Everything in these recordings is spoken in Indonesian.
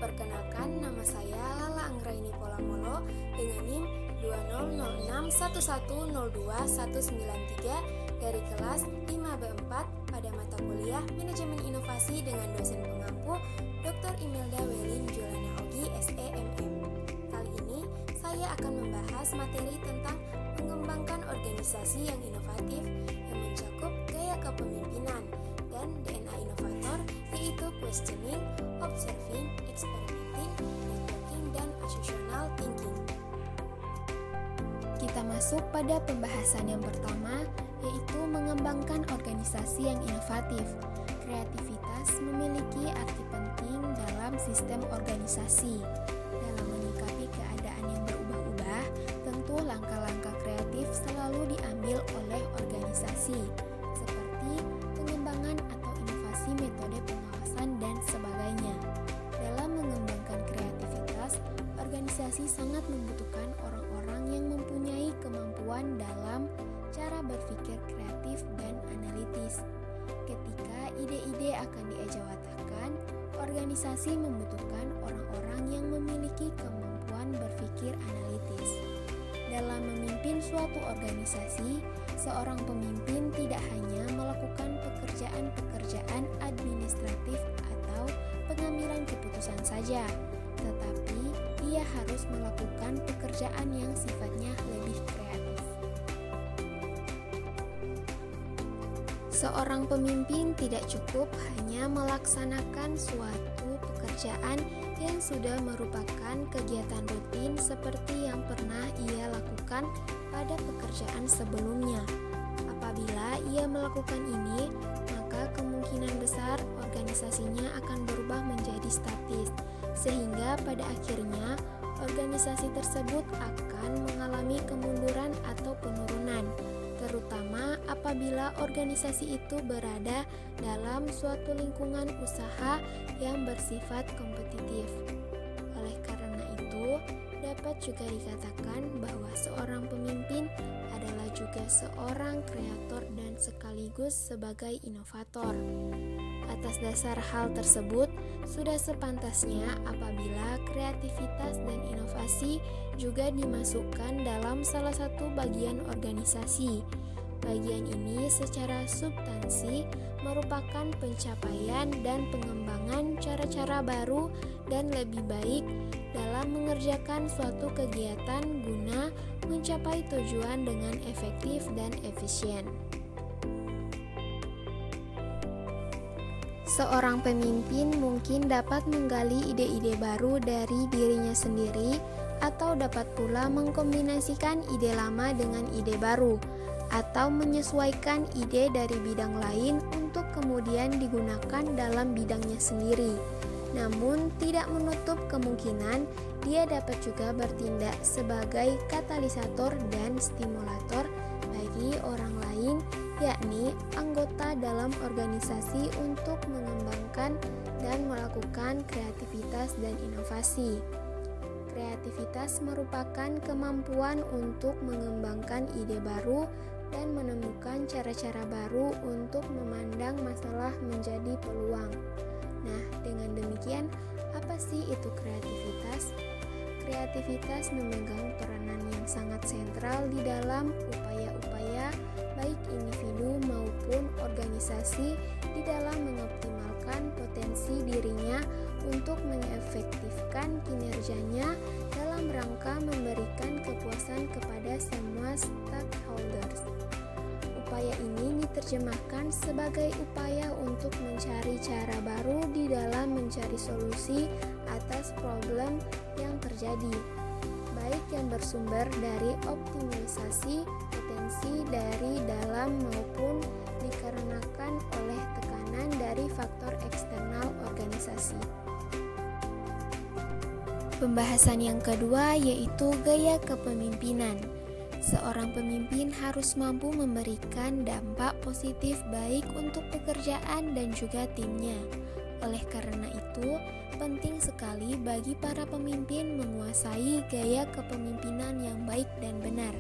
Perkenalkan, nama saya Lala Anggraini Polamolo dengan NIM 200611029193 dari kelas 5B4 pada mata kuliah Manajemen Inovasi dengan dosen pengampu Dr. Imelda Welin Julana Ogi, SEMM. Kali ini saya akan membahas materi tentang mengembangkan organisasi yang inovatif yang mencakup gaya kepemimpinan dan DNA inovator, yaitu questioning, observing, experimenting, networking, dan associational thinking. Kita masuk pada pembahasan yang pertama, yaitu mengembangkan organisasi yang inovatif. Kreativitas memiliki arti penting dalam sistem organisasi. Dalam menyikapi keadaan yang berubah-ubah, tentu langkah-langkah kreatif selalu diambil oleh organisasi, seperti pengembangan atau inovasi metode pengawasan dan sebagainya. Dalam mengembangkan kreativitas, organisasi sangat membutuhkan orang-orang yang mempunyai kemampuan dalam cara berpikir kreatif dan analitis. Ketika ide-ide akan diejawantahkan, organisasi membutuhkan orang-orang yang memiliki kemampuan berpikir analitis. Dalam memimpin suatu organisasi, seorang pemimpin tidak hanya melakukan pekerjaan-pekerjaan administratif atau pengambilan keputusan saja, tetapi ia harus melakukan pekerjaan yang sifatnya lebih kreatif. Seorang pemimpin tidak cukup hanya melaksanakan suatu pekerjaan yang sudah merupakan kegiatan rutin seperti yang pernah ia lakukan pada pekerjaan sebelumnya. Apabila ia melakukan ini, maka kemungkinan besar organisasinya akan berubah menjadi statis, sehingga pada akhirnya organisasi tersebut akan mengalami kemunduran atau penurunan, terutama apabila organisasi itu berada dalam suatu lingkungan usaha yang bersifat kompetitif. Oleh karena itu, dapat juga dikatakan bahwa seorang pemimpin adalah juga seorang kreator dan sekaligus sebagai inovator. Atas dasar hal tersebut, sudah sepantasnya apabila kreativitas dan inovasi juga dimasukkan dalam salah satu bagian organisasi. Bagian ini secara substansi merupakan pencapaian dan pengembangan cara-cara baru dan lebih baik dalam mengerjakan suatu kegiatan guna mencapai tujuan dengan efektif dan efisien. Seorang pemimpin mungkin dapat menggali ide-ide baru dari dirinya sendiri atau dapat pula mengkombinasikan ide lama dengan ide baru atau menyesuaikan ide dari bidang lain untuk kemudian digunakan dalam bidangnya sendiri. Namun tidak menutup kemungkinan dia dapat juga bertindak sebagai katalisator dan stimulator bagi orang lain, yakni anggota dalam organisasi untuk mengembangkan dan melakukan kreativitas dan inovasi. Kreativitas merupakan kemampuan untuk mengembangkan ide baru dan menemukan cara-cara baru untuk memandang masalah menjadi peluang. Nah, dengan demikian, apa sih itu kreativitas? Kreativitas memegang peranan yang sangat sentral di dalam upaya-upaya baik individu maupun organisasi di dalam mengoptimalkan potensi dirinya untuk mengefektifkan kinerjanya dalam rangka memberikan kepuasan kepada semua stakeholders. Upaya ini diterjemahkan sebagai upaya untuk mencari cara baru di dalam mencari solusi atas problem yang terjadi, baik yang bersumber dari optimalisasi potensi dari dalam maupun dikarenakan oleh tekanan dari faktor eksternal organisasi. Pembahasan yang kedua yaitu gaya kepemimpinan. Seorang pemimpin harus mampu memberikan dampak positif baik untuk pekerjaan dan juga timnya. Oleh karena itu, penting sekali bagi para pemimpin menguasai gaya kepemimpinan yang baik dan benar.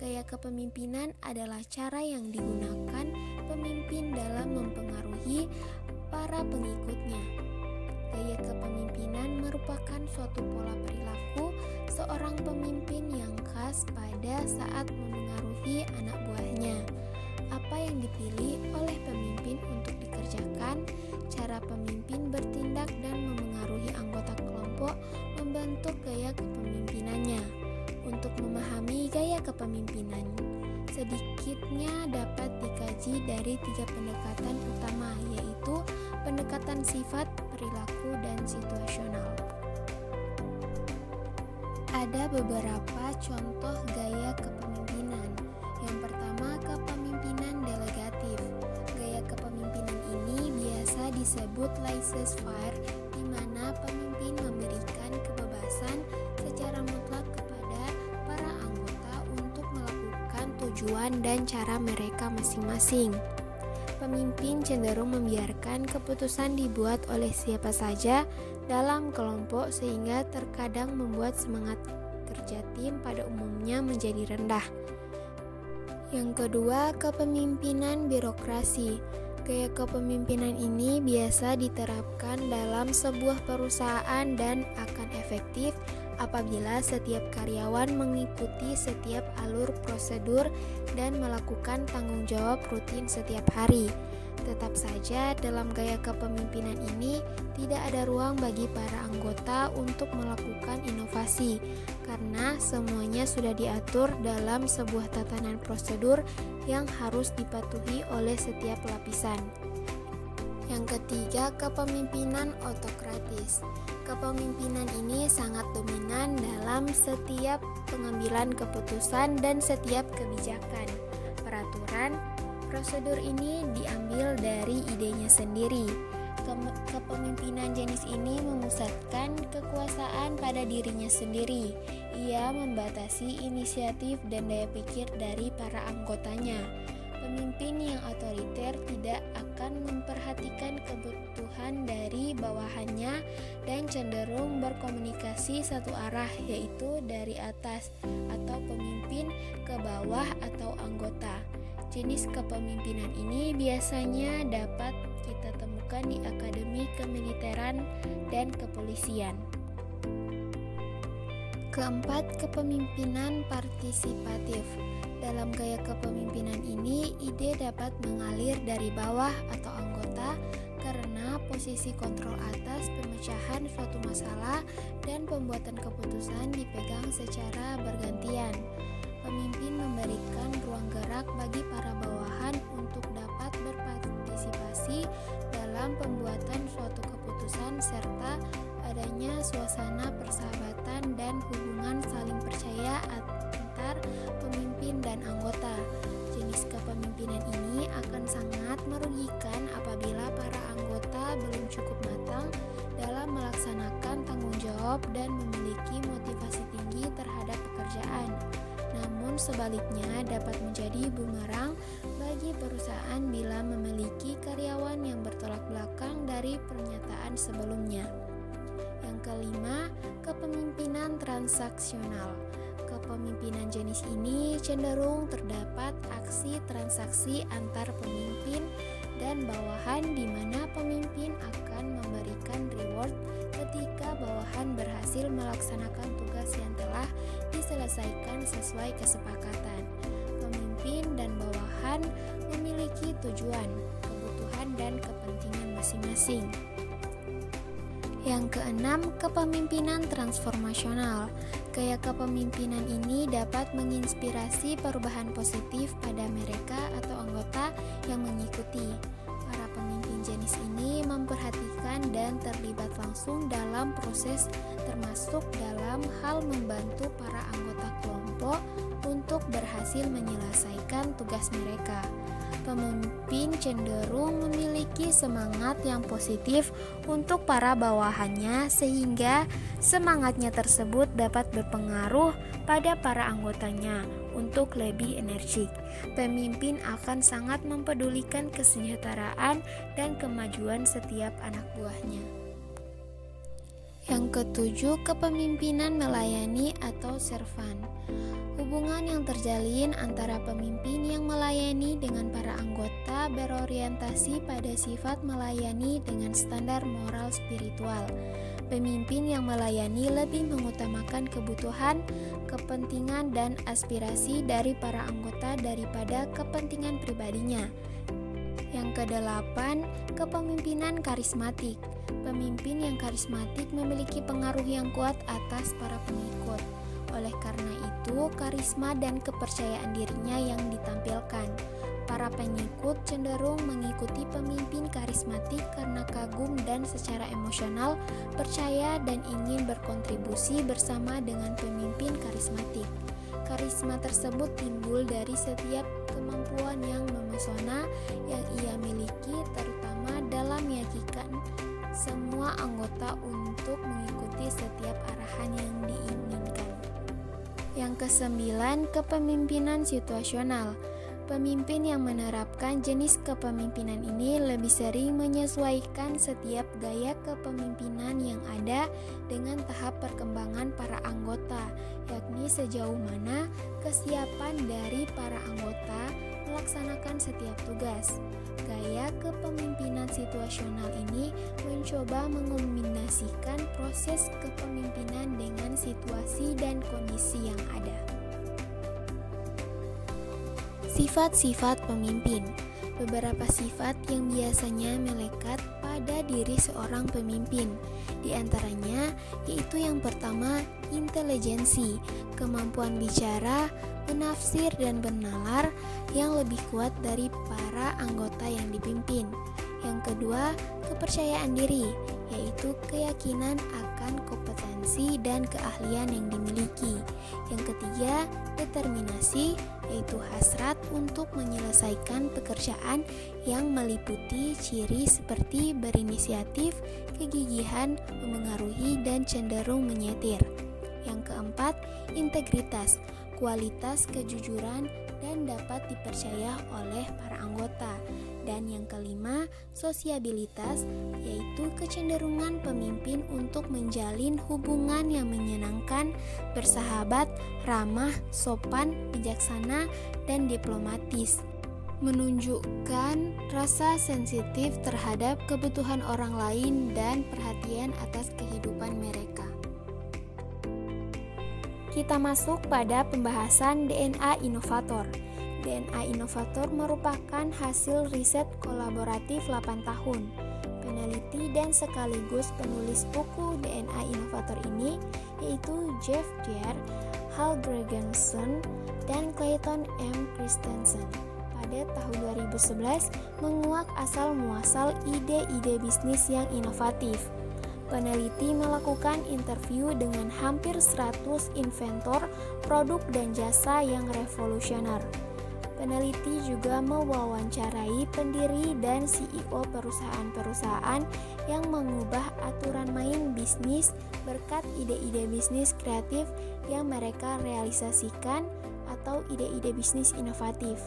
Gaya kepemimpinan adalah cara yang digunakan pemimpin dalam mempengaruhi para pengikutnya. Gaya kepemimpinan merupakan suatu pola perilaku seorang pemimpin yang khas pada saat memengaruhi anak buahnya. Apa yang dipilih oleh pemimpin untuk dikerjakan, cara pemimpin bertindak dan memengaruhi anggota kelompok membentuk gaya kepemimpinannya. Untuk memahami gaya kepemimpinan, sedikitnya dapat dikaji dari 3 pendekatan utama, yaitu pendekatan sifat, perilaku, dan situasional. Ada beberapa contoh gaya kepemimpinan. Yang pertama, kepemimpinan delegatif. Gaya kepemimpinan ini biasa disebut laissez-faire, di mana pemimpin memberikan kebebasan secara mutlak kepada para anggota untuk melakukan tujuan dan cara mereka masing-masing. Pemimpin cenderung membiarkan keputusan dibuat oleh siapa saja dalam kelompok sehingga terkadang membuat semangat kerja tim pada umumnya menjadi rendah. Yang kedua, kepemimpinan birokrasi. Gaya kepemimpinan ini biasa diterapkan dalam sebuah perusahaan dan akan efektif apabila setiap karyawan mengikuti setiap alur prosedur dan melakukan tanggung jawab rutin setiap hari. Tetap saja, dalam gaya kepemimpinan ini tidak ada ruang bagi para anggota untuk melakukan inovasi, karena semuanya sudah diatur dalam sebuah tatanan prosedur yang harus dipatuhi oleh setiap lapisan. Yang ketiga, kepemimpinan otokratis. Kepemimpinan ini sangat dominan dalam setiap pengambilan keputusan dan setiap kebijakan. Peraturan, prosedur ini diambil dari idenya sendiri. Kepemimpinan jenis ini memusatkan kekuasaan pada dirinya sendiri. Ia membatasi inisiatif dan daya pikir dari para anggotanya. Pemimpin yang otoriter tidak akan memperhatikan kebutuhan dari bawahannya dan cenderung berkomunikasi satu arah, yaitu dari atas atau pemimpin ke bawah atau anggota. Jenis kepemimpinan ini biasanya dapat kita temukan di akademi kemiliteran dan kepolisian. Keempat, kepemimpinan partisipatif. Dalam gaya kepemimpinan ini, ide dapat mengalir dari bawah atau anggota karena posisi kontrol atas pemecahan suatu masalah dan pembuatan keputusan dipegang secara bergantian. Pemimpin memberikan ruang gerak bagi para bawahan untuk dapat berpartisipasi dalam pembuatan suatu keputusan serta adanya suasana persahabatan dan hubungan saling percaya antar pemimpin dan anggota. Jenis kepemimpinan ini akan sangat merugikan apabila para anggota belum cukup matang dalam melaksanakan tanggung jawab dan memiliki motivasi tinggi terhadap pekerjaan. Namun sebaliknya dapat menjadi bumerang bagi perusahaan bila memiliki karyawan yang bertolak belakang dari pernyataan sebelumnya. Yang kelima, kepemimpinan transaksional. Kepemimpinan jenis ini cenderung terdapat aksi transaksi antar pemimpin dan bawahan di mana pemimpin akan memberikan reward ketika bawahan berhasil melaksanakan tugas yang telah diselesaikan sesuai kesepakatan. Pemimpin dan bawahan memiliki tujuan, kebutuhan, dan kepentingan masing-masing. Yang keenam, kepemimpinan transformasional. Gaya kepemimpinan ini dapat menginspirasi perubahan positif pada mereka atau anggota yang mengikuti. Para pemimpin jenis ini memperhatikan dan terlibat langsung dalam proses, termasuk dalam hal membantu para anggota kelompok untuk berhasil menyelesaikan tugas mereka. Pemimpin cenderung memiliki semangat yang positif untuk para bawahannya sehingga semangatnya tersebut dapat berpengaruh pada para anggotanya untuk lebih energik. Pemimpin akan sangat mempedulikan kesejahteraan dan kemajuan setiap anak buahnya. Yang ketujuh, kepemimpinan melayani atau servan. Hubungan yang terjalin antara pemimpin yang melayani dengan para anggota berorientasi pada sifat melayani dengan standar moral spiritual. Pemimpin yang melayani lebih mengutamakan kebutuhan, kepentingan, dan aspirasi dari para anggota daripada kepentingan pribadinya. Yang kedelapan, kepemimpinan karismatik. Pemimpin yang karismatik memiliki pengaruh yang kuat atas para pengikut. Oleh karena itu, karisma dan kepercayaan dirinya yang ditampilkan. Para pengikut cenderung mengikuti pemimpin karismatik karena kagum dan secara emosional percaya dan ingin berkontribusi bersama dengan pemimpin karismatik. Karisma tersebut timbul dari setiap kemampuan yang memesona yang ia miliki, terutama dalam meyakinkan semua anggota untuk mengikuti setiap arahan yang diinginkan. Yang kesembilan, kepemimpinan situasional. Pemimpin yang menerapkan jenis kepemimpinan ini lebih sering menyesuaikan setiap gaya kepemimpinan yang ada dengan tahap perkembangan para anggota, yakni sejauh mana kesiapan dari para anggota melaksanakan setiap tugas. Gaya kepemimpinan situasional ini mencoba mengombinasikan proses kepemimpinan dengan situasi dan kondisi yang ada. Sifat-sifat pemimpin. Beberapa sifat yang biasanya melekat pada diri seorang pemimpin. Di antaranya yaitu yang pertama, intelijensi, kemampuan bicara, menafsir dan bernalar yang lebih kuat dari para anggota yang dipimpin. Yang kedua, kepercayaan diri, yaitu keyakinan akan kompetensi dan keahlian yang dimiliki. Yang ketiga, determinasi, yaitu hasrat untuk menyelesaikan pekerjaan yang meliputi ciri seperti berinisiatif, kegigihan, memengaruhi, dan cenderung menyetir. Yang keempat, integritas, kualitas kejujuran dan dapat dipercaya oleh para anggota. Dan yang kelima, sosiabilitas, yaitu kecenderungan pemimpin untuk menjalin hubungan yang menyenangkan, bersahabat, ramah, sopan, bijaksana, dan diplomatis. Menunjukkan rasa sensitif terhadap kebutuhan orang lain dan perhatian atas kehidupan mereka. Kita masuk pada pembahasan DNA inovator. DNA inovator merupakan hasil riset kolaboratif 8 tahun. Peneliti dan sekaligus penulis buku DNA inovator ini yaitu Jeff Deere, Hal Gregersen, dan Clayton M. Christensen pada tahun 2011 menguak asal-muasal ide-ide bisnis yang inovatif. Peneliti melakukan interview dengan hampir 100 inventor produk dan jasa yang revolusioner. Peneliti juga mewawancarai pendiri dan CEO perusahaan-perusahaan yang mengubah aturan main bisnis berkat ide-ide bisnis kreatif yang mereka realisasikan atau ide-ide bisnis inovatif.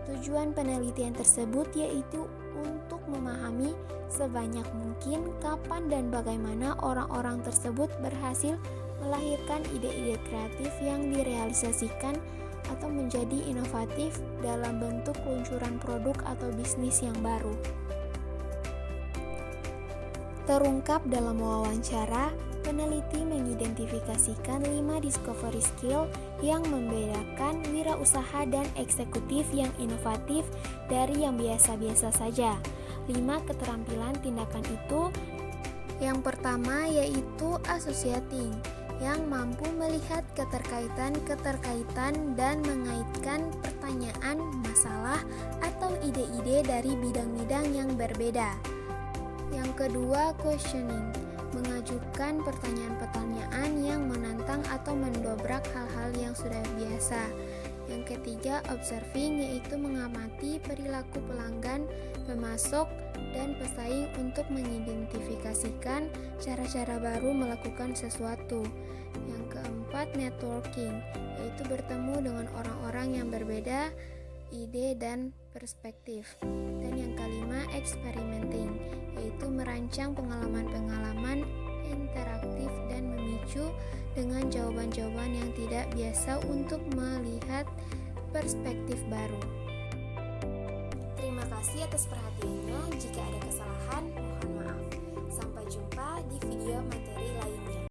Tujuan penelitian tersebut yaitu untuk memahami sebanyak mungkin kapan dan bagaimana orang-orang tersebut berhasil melahirkan ide-ide kreatif yang direalisasikan atau menjadi inovatif dalam bentuk peluncuran produk atau bisnis yang baru. Terungkap dalam wawancara, peneliti mengidentifikasikan 5 discovery skill yang membedakan wirausaha dan eksekutif yang inovatif dari yang biasa-biasa saja. 5 keterampilan tindakan itu, yang pertama yaitu associating, yang mampu melihat keterkaitan dan mengaitkan pertanyaan, masalah, atau ide-ide dari bidang-bidang yang berbeda. Yang kedua, questioning, mengajukan pertanyaan-pertanyaan yang menantang atau mendobrak hal-hal yang sudah biasa. Yang ketiga, observing, yaitu mengamati perilaku pelanggan, pemasok, dan pesaing untuk mengidentifikasikan cara-cara baru melakukan sesuatu. Yang keempat, networking, yaitu bertemu dengan orang-orang yang berbeda, ide dan perspektif. Dan yang kelima, experimenting, yaitu merancang pengalaman-pengalaman interaktif dan memicu dengan jawaban-jawaban yang tidak biasa untuk melihat perspektif baru. Terima kasih atas perhatiannya. Jika ada kesalahan